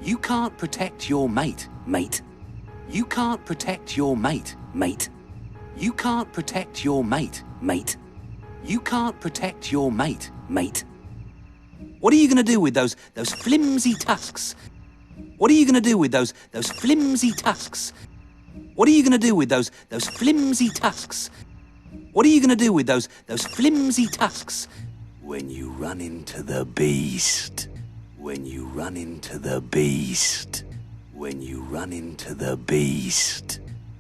You can't protect your mate, mate. You can't protect your mate, mate. You can't protect your mate, mate. You can't protect your mate, mate. What are you going to do with those flimsy tusks? What are you going to do with those flimsy tusks? What are you going to do with those flimsy tusks? What are you going to do with those flimsy tusks? When you run into the beast. When you run into the beast. When you run into the beast.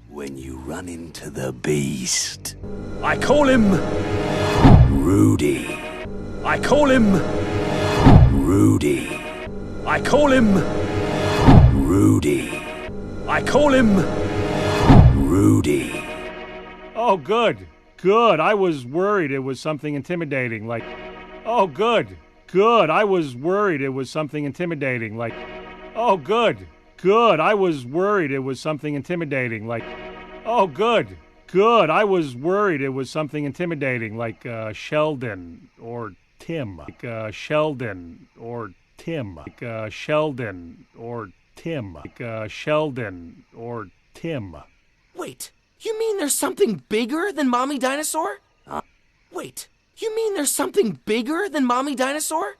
When you run into the beast. I call him Rudy. I call him Rudy. I call him Rudy. I call him Rudy. Oh, good. Good. I was worried it was something intimidating, like... Oh, good. Good. I was worried it was something intimidating, like... Oh, good. Good. I was worried it was something intimidating, like... Oh, good. Good. I was worried it was something intimidating, like, Sheldon or Tim. Like, Sheldon or Tim. Like, Sheldon or Tim. Like, Sheldon or Tim. Wait, you mean there's something bigger than Mommy Dinosaur? Wait, you mean there's something bigger than Mommy Dinosaur?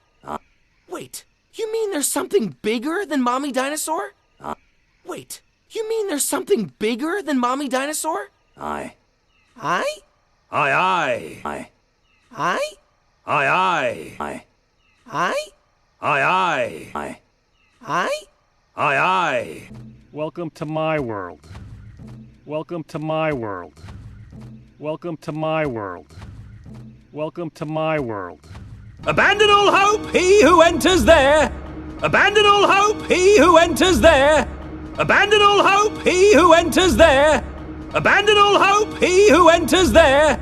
Wait, you mean there's something bigger than Mommy Dinosaur? Wait, you mean there's something bigger than Mommy Dinosaur? Aye. Aye? Aye, aye. Aye. Aye? Aye, aye. Aye. Aye? Aye, aye. Aye. Aye? Aye, aye. Welcome to my world. Welcome to my world. Welcome to my world. Welcome to my world. Abandon all hope, he who enters there. Abandon all hope, he who enters there. Abandon all hope, he who enters there. Abandon all hope, he who enters there.